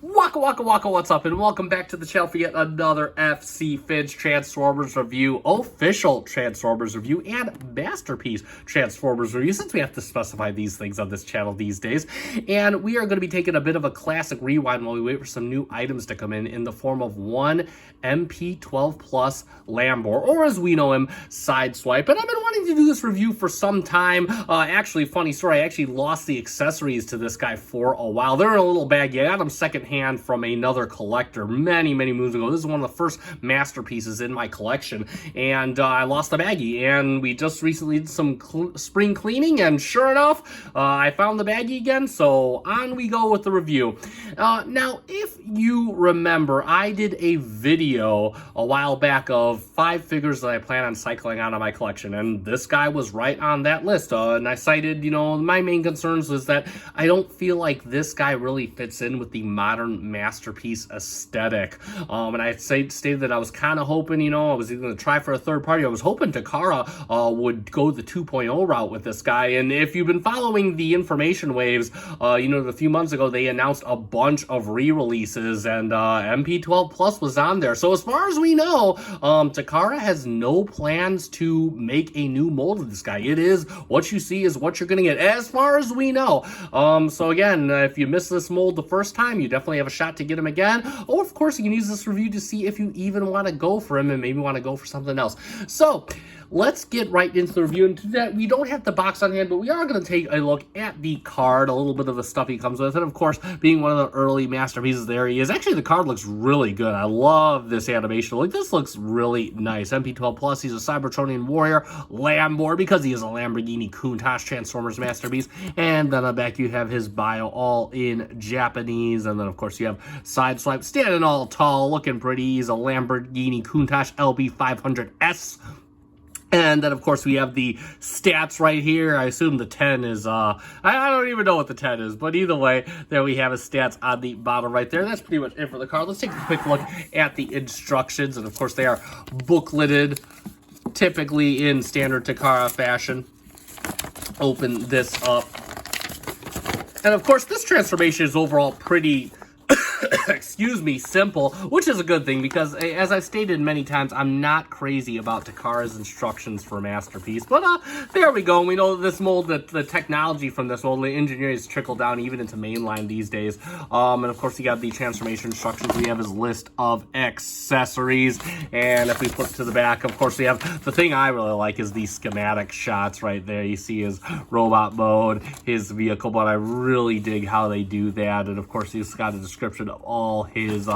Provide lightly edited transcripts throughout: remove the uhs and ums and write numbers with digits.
Waka waka waka, what's up, and welcome back to the channel for yet another FC Finch Transformers review, official Transformers review, and masterpiece Transformers review, since we have to specify these things on this channel these days. And we are going to be taking a bit of a classic rewind while we wait for some new items to come in the form of one MP-12 Plus Lambor, or as we know him, Sideswipe. And I've been wanting to do this review for some time. Actually, funny story, I actually lost the accessories to this guy for a while. They're in a little baggie. I got them secondhand from another collector many moons ago. This is one of the first masterpieces in my collection, and I lost the baggie, and we just recently did some spring cleaning, and sure enough, I found the baggie again, so on we go with the review. Now, if you remember, I did a video a while back of 5 figures that I plan on cycling out of my collection, and this guy was right on that list, and I cited, my main concerns was that I don't feel like this guy really fits in with the modern masterpiece aesthetic. And I stated that I was kind of hoping, I was going to try for a third party. I was hoping Takara would go the 2.0 route with this guy. And if you've been following the information waves, a few months ago, they announced a bunch of re-releases, and MP-12 Plus was on there. So as far as we know, Takara has no plans to make a new mold of this guy. It is what you see is what you're going to get, as far as we know. So again, if you missed this mold the first time, you definitely have a shot to get him again. Or of course, you can use this review to see if you even want to go for him and maybe want to go for something else. So let's get right into the review. And to that, we don't have the box on hand, but we are going to take a look at the card, a little bit of the stuff he comes with. And of course, being one of the early masterpieces, there he is. Actually, the card looks really good. I love this animation. Like, this looks really nice. MP-12 Plus, he's a Cybertronian warrior, Lambor, because he is a Lamborghini Countach Transformers masterpiece. And then on the back, you have his bio all in Japanese. And then, of course, you have Sideswipe standing all tall, looking pretty. He's a Lamborghini Countach LB500S. And then, of course, we have the stats right here. I assume the 10 is, I don't even know what the 10 is. But either way, there we have his stats on the bottom right there. That's pretty much it for the card. Let's take a quick look at the instructions. And, of course, they are bookleted, typically in standard Takara fashion. Open this up. And, of course, this transformation is overall pretty... excuse me, simple, which is a good thing because, as I've stated many times, I'm not crazy about Takara's instructions for Masterpiece. But there we go. We know this mold, that the technology from this mold, the engineering has trickled down even into mainline these days. And of course, you got the transformation instructions. We have his list of accessories, and if we flip to the back, of course, we have the thing I really like is the schematic shots right there. You see his robot mode, his vehicle, but I really dig how they do that. And of course, he's got a description of all his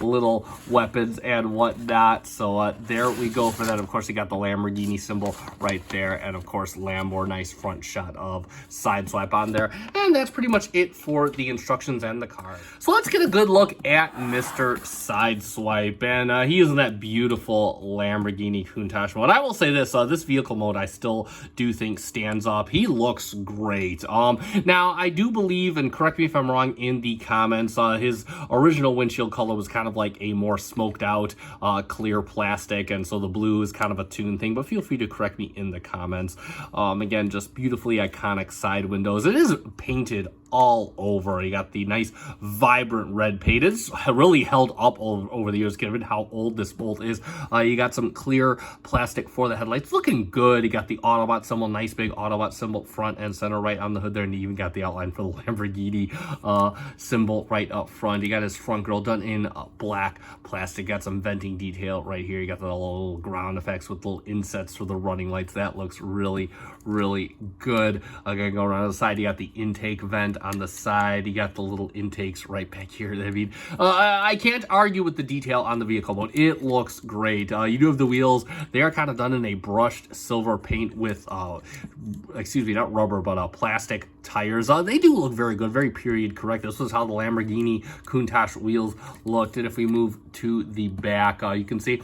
little weapons and whatnot. So there we go for that. Of course, you got the Lamborghini symbol right there, and of course, Lambor, nice front shot of Sideswipe on there. And that's pretty much it for the instructions and the card. So let's get a good look at Mr. Sideswipe, and he is in that beautiful Lamborghini Countach mode. I will say this, this vehicle mode I still do think stands up. He looks great. Now, I do believe, and correct me if I'm wrong in the comments, his original windshield color was kind of like a more smoked out clear plastic, and so the blue is kind of a tune thing, but feel free to correct me in the comments. Again, just beautifully iconic side windows. It is painted all over. You got the nice vibrant red paint. It's really held up over the years given how old this bolt is. You got some clear plastic for the headlights, looking good. You got the Autobot symbol, nice big Autobot symbol front and center right on the hood there, and you even got the outline for the Lamborghini symbol right up front. You got his front grille done in black plastic. Got some venting detail right here. You got the little ground effects with little insets for the running lights. That looks really good. Gonna go around the side. You got the intake vent on the side. You got the little intakes right back here. I mean, I can't argue with the detail on the vehicle mode. It looks great. You do have the wheels. They are kind of done in a brushed silver paint with, excuse me, not rubber, but plastic tires. They do look very good, very period correct. This was how the Lamborghini Countach wheels looked. And if we move to the back, you can see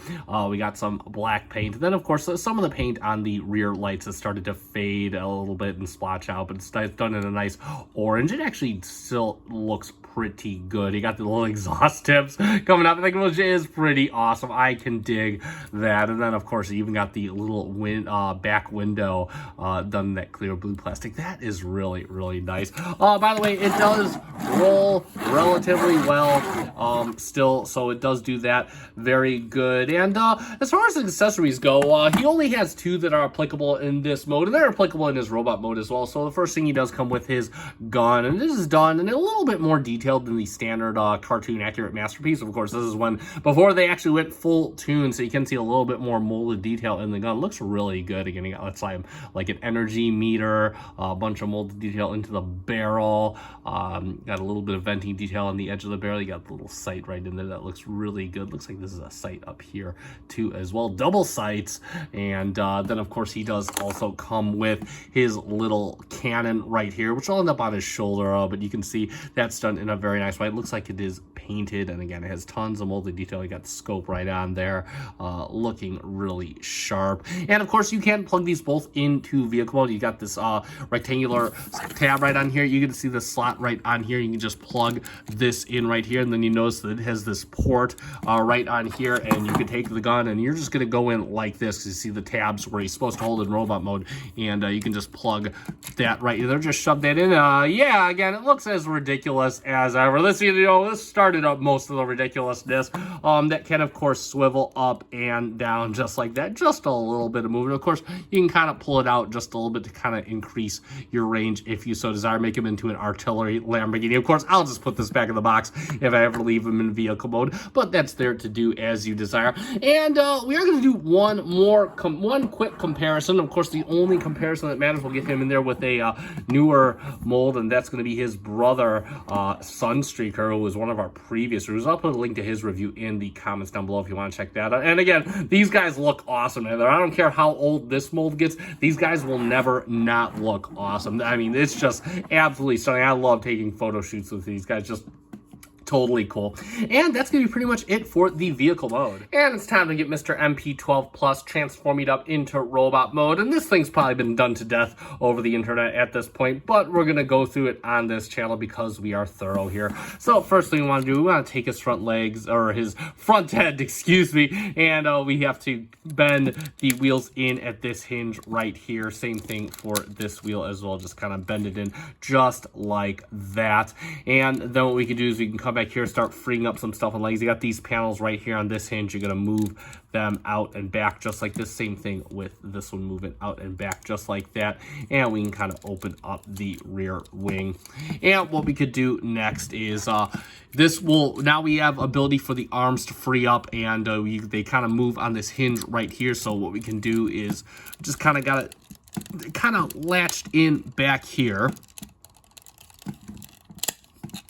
we got some black paint. Then, of course, some of the paint on the rear lights has started to fade a little bit and splotch out, but it's done in a nice orange. It actually still looks pretty good. You got the little exhaust tips coming up, which is pretty awesome. I can dig that. And then, of course, you even got the little back window done in that clear blue plastic. That is really really nice. By the way, it does roll relatively well still, so it does do that very good. And as far as accessories go, he only has 2 that are applicable in this mode, and they're applicable in his robot mode as well. So the first thing he does come with his gun, and this is done in a little bit more detailed than the standard cartoon accurate masterpiece. Of course, this is when before they actually went full tune, so you can see a little bit more molded detail in the gun. It looks really good. Again, you got, let's say, like an energy meter, a bunch of molded detail into the barrel, got a little bit of venting detail on the edge of the barrel. You got the little sight right in there that looks really good. Looks like this is a sight up here too as well, double sights. And then of course he does also come with his little cannon right here, which will end up on his shoulder, but you can see that's done in a very nice way. It looks like it is painted, and again, it has tons of molded detail. You got the scope right on there, looking really sharp. And of course you can plug these both into vehicle mode. You got this rectangular tab right on here. You can see the slot right on here. You can just plug this in right here, and then you notice that it has this port right on here, and you can take the gun and you're just going to go in like this, because you see the tabs where he's supposed to hold in robot mode, and you can just plug that right there, just shove that in. Yeah, again, it looks as ridiculous as ever. This, you know, this started up most of the ridiculousness. That can of course swivel up and down just like that, just a little bit of movement. Of course, you can kind of pull it out just a little bit to kind of increase your range if you so desire, make him into an artillery Lamborghini. Of course, I'll just put this back in the box if I ever leave him in vehicle mode, but that's there to do as you desire. And we are going to do one quick comparison. Of course, the only comparison that matters, we'll get him in there with a newer mold, and that's going to be his brother, Sunstreaker, who was one of our previous reviews. I'll put a link to his review in the comments down below if you want to check that out. And again, these guys look awesome, man. I don't care how old this mold gets, these guys will never not look awesome. I mean, it's just absolutely stunning. I love taking photo shoots with these guys. Just totally cool. And that's going to be pretty much it for the vehicle mode. And it's time to get Mr. MP-12 Plus transformed up into robot mode. And this thing's probably been done to death over the internet at this point, but we're going to go through it on this channel because we are thorough here. So first thing we want to do, we want to take his front legs, or his front head, excuse me, and we have to bend the wheels in at this hinge right here. Same thing for this wheel as well. Just kind of bend it in just like that. And then what we can do is we can come back here, start freeing up some stuff on legs. You got these panels right here on this hinge. You're going to move them out and back just like this. Same thing with this one, move it out and back just like that. And we can kind of open up the rear wing. And what we could do next is this will, now we have ability for the arms to free up, and they kind of move on this hinge right here. So what we can do is just kind of got it kind of latched in back here.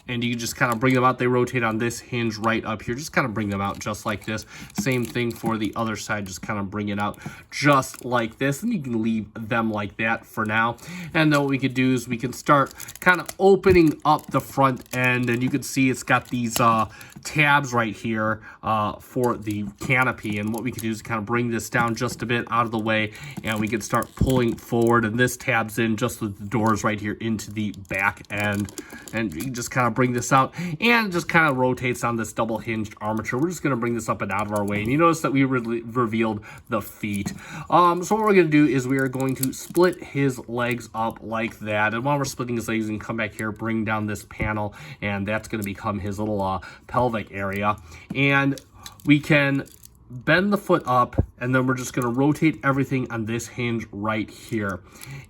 And you just kind of bring them out. They rotate on this hinge right up here. Just kind of bring them out just like this. Same thing for the other side. Just kind of bring it out just like this. And you can leave them like that for now. And then what we could do is we can start kind of opening up the front end. And you can see it's got these tabs right here for the canopy. And what we can do is kind of bring this down just a bit out of the way. And we can start pulling forward. And this tabs in just with the doors right here into the back end. And you can just kind of bring this out, and just kind of rotates on this double hinged armature. We're just going to bring this up and out of our way, and you notice that we revealed the feet. So what we're going to do is we are going to split his legs up like that, and while we're splitting his legs, we can come back here, bring down this panel, and that's going to become his little pelvic area. And we can bend the foot up, and then we're just going to rotate everything on this hinge right here.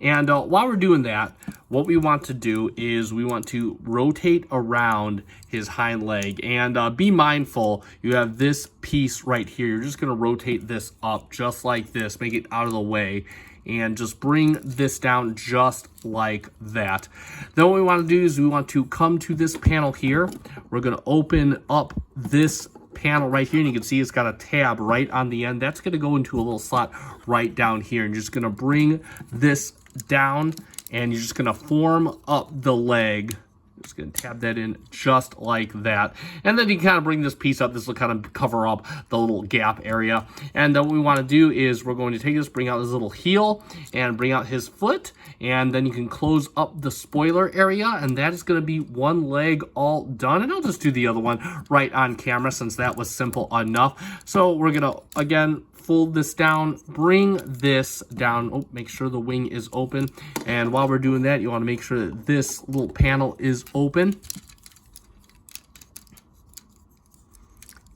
And while we're doing that, what we want to do is we want to rotate around his hind leg. And be mindful, you have this piece right here. You're just going to rotate this up just like this, make it out of the way, and just bring this down just like that. Then what we want to do is we want to come to this panel here. We're going to open up this panel right here, and you can see it's got a tab right on the end. That's going to go into a little slot right down here, and you're just going to bring this down, and you're just going to form up the leg. Just going to tab that in just like that. And then you kind of bring this piece up. This will kind of cover up the little gap area. And then what we want to do is we're going to take this, bring out his little heel, and bring out his foot. And then you can close up the spoiler area. And that is going to be one leg all done. And I'll just do the other one right on camera since that was simple enough. So we're going to, again, fold this down, bring this down. Oh, make sure the wing is open. And while we're doing that, you want to make sure that this little panel is open.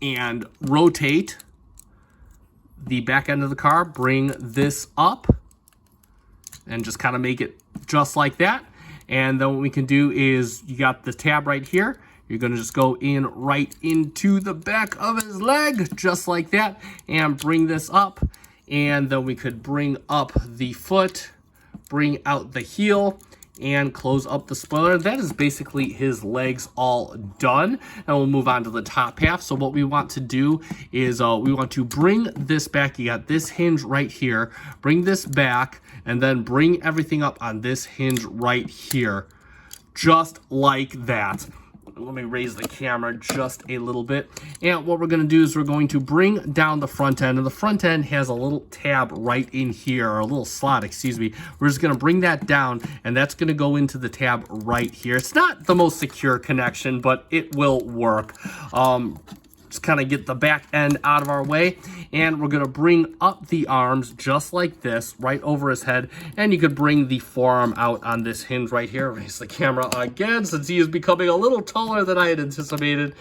And rotate the back end of the car, bring this up, and just kind of make it just like that. And then what we can do is, you got the tab right here. You're going to just go in right into the back of his leg, just like that, and bring this up. And then we could bring up the foot, bring out the heel, and close up the spoiler. That is basically his legs all done. And we'll move on to the top half. So what we want to do is we want to bring this back. You got this hinge right here. Bring this back and then bring everything up on this hinge right here. Just like that. Let me raise the camera just a little bit. And what we're going to do is we're going to bring down the front end. And the front end has a little tab right in here, or a little slot, excuse me. We're just going to bring that down, and that's going to go into the tab right here. It's not the most secure connection, but it will work. Just kind of get the back end out of our way, and we're going to bring up the arms just like this, right over his head, and you could bring the forearm out on this hinge right here. Raise the camera again, since he is becoming a little taller than I had anticipated,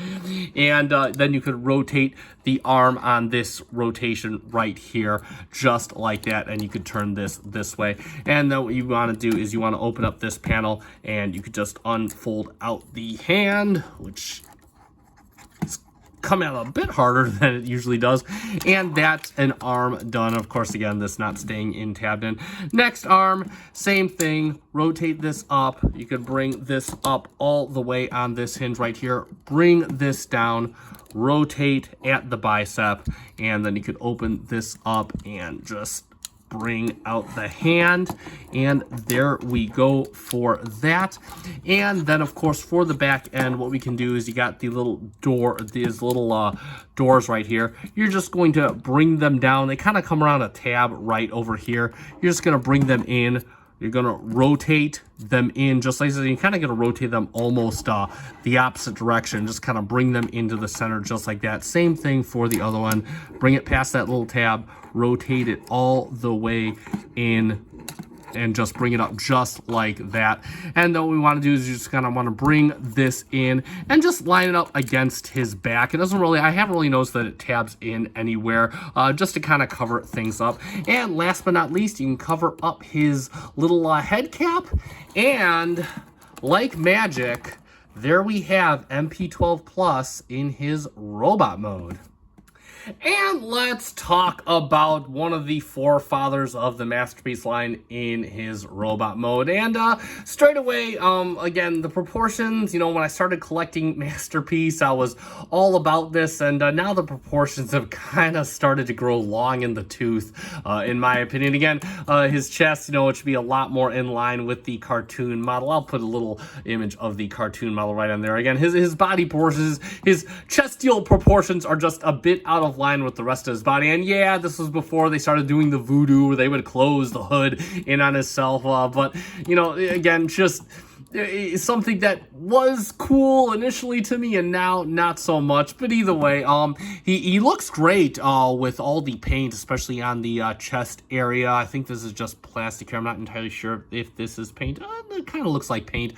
and then you could rotate the arm on this rotation right here, just like that, and you could turn this way. And then what you want to do is you want to open up this panel, and you could just unfold out the hand, which come out a bit harder than it usually does, and that's an arm done. Of course, again, this not staying in tabbed in. Next arm, same thing. Rotate this up. You could bring this up all the way on this hinge right here. Bring this down. Rotate at the bicep, and then you could open this up and just bring out the hand, and there we go for that. And then of course for the back end, what we can do is, you got the little door, these little doors right here. You're just going to bring them down. They kind of come around a tab right over here. You're just going to bring them in. You're going to rotate them in just like this. You're kind of going to rotate them almost the opposite direction. Just kind of bring them into the center just like that. Same thing for the other one. Bring it past that little tab. Rotate it all the way in and just bring it up just like that. And then what we want to do is you just kind of want to bring this in and just line it up against his back. It doesn't really, I haven't really noticed that it tabs in anywhere, just to kind of cover things up. And last but not least, you can cover up his little head cap, and like magic, there we have MP-12 Plus in his robot mode. And let's talk about one of the forefathers of the Masterpiece line in his robot mode. And straight away, again, the proportions, you know, when I started collecting Masterpiece, I was all about this, and now the proportions have kind of started to grow long in the tooth, in my opinion. Again, his chest, you know, it should be a lot more in line with the cartoon model. I'll put a little image of the cartoon model right on there. Again, his body proportions, his chestial proportions are just a bit out of line with the rest of his body. And yeah, this was before they started doing the voodoo where they would close the hood in on himself, but you know, again, just something that was cool initially to me, and now not so much. But either way, he looks great with all the paint, especially on the chest area. I think this is just plastic here. I'm not entirely sure if this is paint. It kind of looks like paint.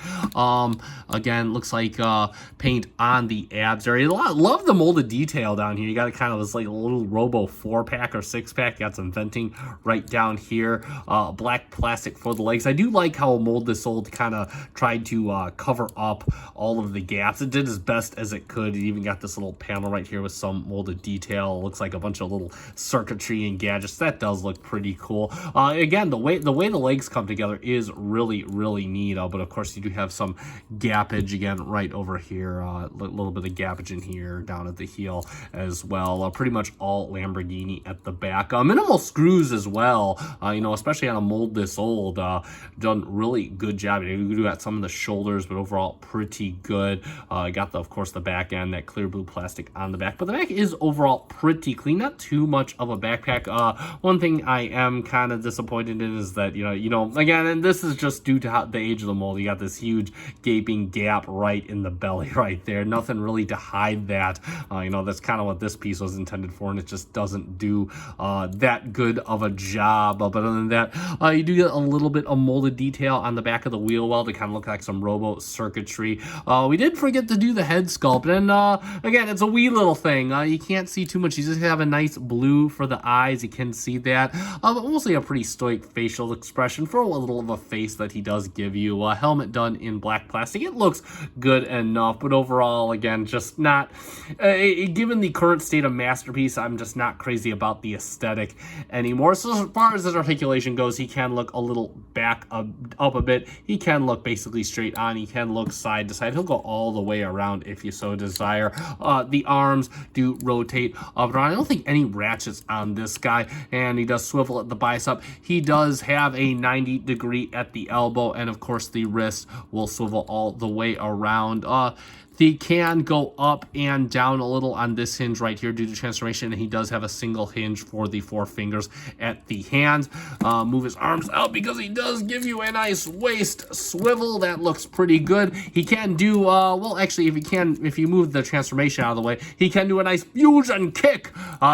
Again, looks like paint on the abs area. Love the molded detail down here. You got kind of this like a little Robo 4-pack or 6-pack. Got some venting right down here. Black plastic for the legs. I do like how Mold This Old kind of tried to cover up all of the gaps. It did as best as it could. It even got this little panel right here with some molded detail. It looks like a bunch of little circuitry and gadgets. That does look pretty cool. Again, the way the legs come together is really, really neat. But of course, you do have some gappage again right over here. A little bit of gappage in here, down at the heel as well. Pretty much all Lamborghini at the back. Minimal screws as well. You know, especially on a Mold This Old. Done really good job. You do got some some of the shoulders, but overall pretty good. Got, of course, the back end, that clear blue plastic on the back. But the back is overall pretty clean. Not too much of a backpack. One thing I am kind of disappointed in is that, again, and this is just due to the age of the mold, you got this huge gaping gap right in the belly right there. Nothing really to hide that. That's kind of what this piece was intended for, and it just doesn't do that good of a job. But other than that, you do get a little bit of molded detail on the back of the wheel well to kind of look like some robo circuitry. We did forget to do the head sculpt, and again, it's a wee little thing. You can't see too much. You just have a nice blue for the eyes. You can see that. But mostly a pretty stoic facial expression for a little of a face that he does give you. Helmet done in black plastic. It looks good enough, but overall, again, just not, given the current state of Masterpiece, I'm just not crazy about the aesthetic anymore. So as far as his articulation goes, he can look a little back up a bit. He can look basically straight on. He can look side to side. He'll go all the way around if you so desire. The arms do rotate up and around. I don't think any ratchets on this guy, and he does swivel at the bicep. He does have a 90-degree at the elbow, and of course the wrist will swivel all the way around. He can go up and down a little on this hinge right here due to transformation, and he does have a single hinge for the 4 fingers at the hands. Move his arms out because he does give you a nice waist swivel. That looks pretty good. He can do, well, actually, if you move the transformation out of the way, he can do a nice fusion kick.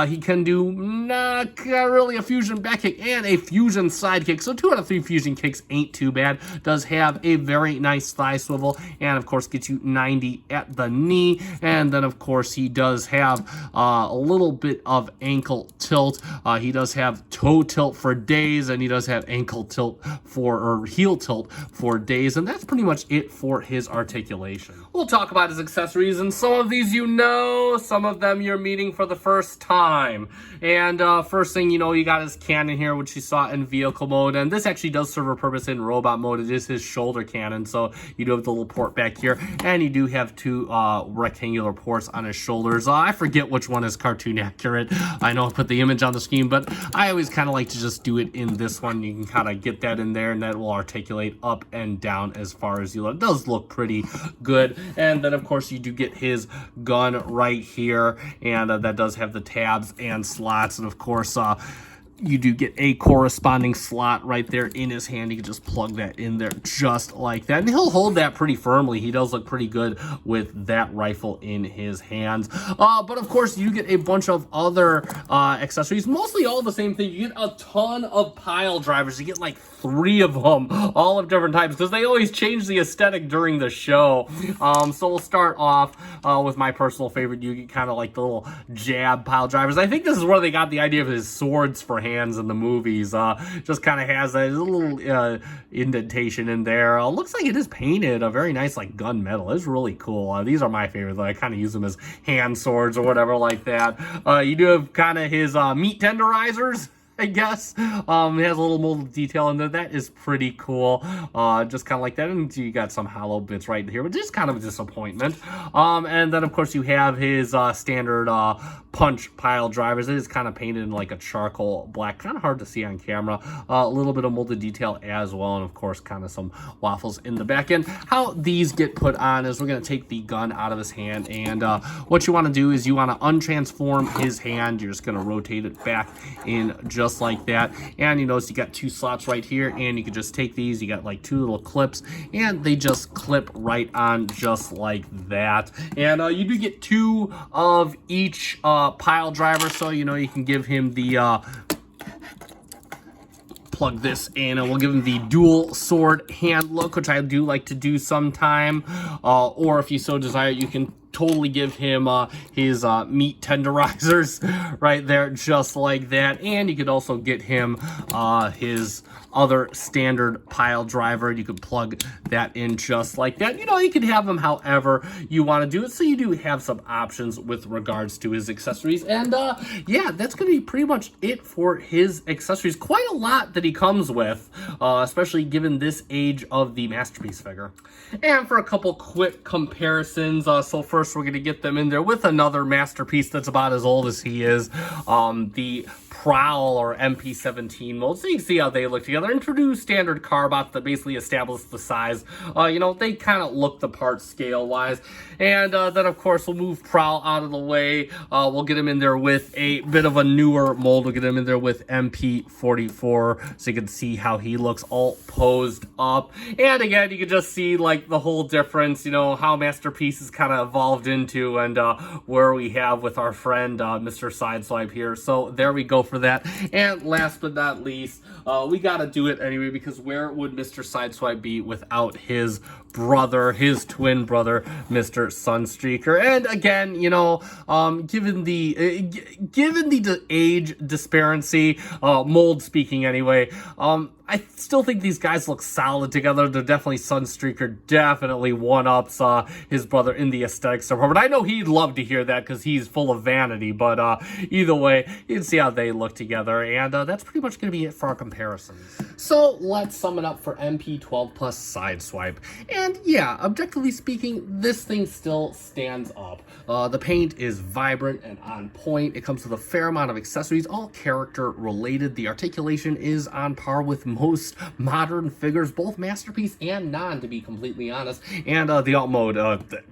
He can do not really a fusion back kick and a fusion side kick. So 2 out of 3 fusion kicks ain't too bad. Does have a very nice thigh swivel, and of course gets you 90 at the knee. And then of course he does have a little bit of ankle tilt. He does have toe tilt for days, and he does have ankle tilt or heel tilt for days, and that's pretty much it for his articulation. We'll talk about his accessories, and some of these some of them you're meeting for the first time. And first thing you got his cannon here, which you saw in vehicle mode, and this actually does serve a purpose in robot mode. It is his shoulder cannon, so you do have the little port back here, and you do have 2 rectangular ports on his shoulders. I forget which one is cartoon accurate. I know I put the image on the screen, but I always kind of like to just do it in this one. You can kind of get that in there, and that will articulate up and down as far as you look. It does look pretty good. And then of course you do get his gun right here, and that does have the tabs and slots, and of course you do get a corresponding slot right there in his hand. You can just plug that in there just like that, and he'll hold that pretty firmly. He does look pretty good with that rifle in his hands. But of course you get a bunch of other accessories, mostly all the same thing. You get a ton of pile drivers. You get like 3 of them, all of different types, because they always change the aesthetic during the show. So we'll start off with my personal favorite. You get kind of like the little jab pile drivers. I think this is where they got the idea of his swords for hands in the movies. Just kind of has a little indentation in there. Looks like it is painted a very nice like gunmetal. It's really cool. These are my favorite. I kind of use them as hand swords or whatever like that. You do have kind of his meat tenderizers, I guess. It has a little molded detail in there. That is pretty cool. Just kind of like that. And you got some hollow bits right here, which is kind of a disappointment. And then, of course, you have his standard punch pile drivers. It is kind of painted in like a charcoal black. Kind of hard to see on camera. A little bit of molded detail as well. And, of course, kind of some waffles in the back end. How these get put on is we're going to take the gun out of his hand. And what you want to do is you want to untransform his hand. You're just going to rotate it back in just like that, and you notice you got 2 slots right here, and you can just take these. You got like 2 little clips, and they just clip right on just like that. And you do get 2 of each pile driver, so you can give him the plug this in, and we'll give him the dual sword hand look, which I do like to do sometime. Or if you so desire, you can totally give him his meat tenderizers right there, just like that. And you could also get him his other standard pile driver. You could plug that in just like that. You could have him however you want to do it. So you do have some options with regards to his accessories. And yeah, that's going to be pretty much it for his accessories. Quite a lot that he comes with, especially given this age of the Masterpiece figure. And for a couple quick comparisons, so first course, we're going to get them in there with another masterpiece that's about as old as he is. The Prowl or MP-17 mold. So you can see how they look together. Introduce standard carbots that basically establish the size. They kind of look the part scale-wise. And then, of course, we'll move Prowl out of the way. We'll get him in there with a bit of a newer mold. We'll get him in there with MP-44 so you can see how he looks all posed up. And again, you can just see like the whole difference, how Masterpiece is kind of evolved into and where we have with our friend Mr. Sideswipe here. So there we go for that. And last but not least, we got to do it anyway, because where would Mr. Sideswipe be without his brother, his twin brother, Mr. Sunstreaker? And again, given the age disparity, mold speaking anyway, I still think these guys look solid together. They're definitely Sunstreaker, definitely one-ups his brother in the aesthetics department. I know he'd love to hear that because he's full of vanity, but either way, you can see how they look together, and that's pretty much going to be it for our comparisons. So let's sum it up for MP-12 plus Sideswipe. And yeah, objectively speaking, this thing still stands up. The paint is vibrant and on point. It comes with a fair amount of accessories, all character related. The articulation is on par with most modern figures, both Masterpiece and non, to be completely honest. And the alt mode,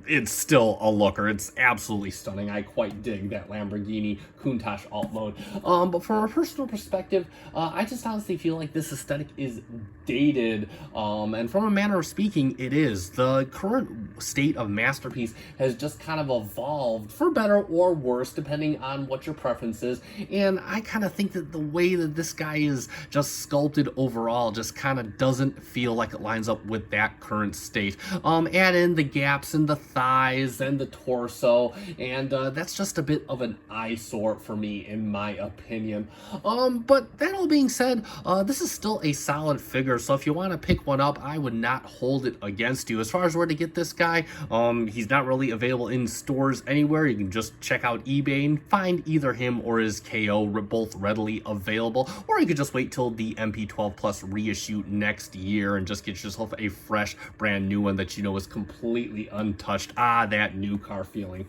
it's still a looker. It's absolutely stunning. I quite dig that Lamborghini Countach alt mode. But from a personal perspective, I just honestly feel like this aesthetic is dated. And from a manner of speaking, it is. The current state of Masterpiece has just kind of evolved, for better or worse, depending on what your preference is. And I kind of think that the way that this guy is just sculpted overall just kind of doesn't feel like it lines up with that current state. Add in the gaps in the thighs and the torso, and that's just a bit of an eyesore for me, in my opinion. But that all being said, this is still a solid figure, so if you want to pick one up, I would not hold it against you. As far as where to get this guy, he's not really available in stores anywhere. You can just check out eBay and find either him or his KO, both readily available, or you could just wait till the MP-12 Plus reissue next year and just get yourself a fresh, brand new one that is completely untouched. That new car feeling.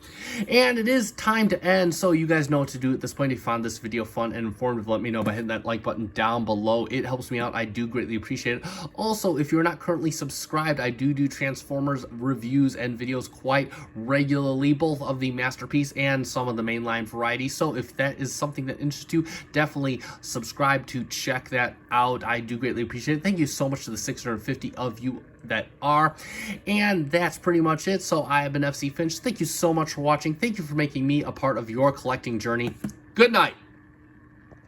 And it is time to end, so you guys know what to do at this point. If you found this video fun and informative, let me know by hitting that like button down below. It helps me out. I do greatly appreciate it. Also, if you're not currently subscribed, I do Transformers reviews and videos quite regularly, both of the Masterpiece and some of the mainline variety. So if that is something that interests you, definitely subscribe to check that out. I do greatly appreciate it. Thank you so much to the 650 of you that are. And that's pretty much it. So I have been FC Finch. Thank you so much for watching. Thank you for making me a part of your collecting journey. Good night.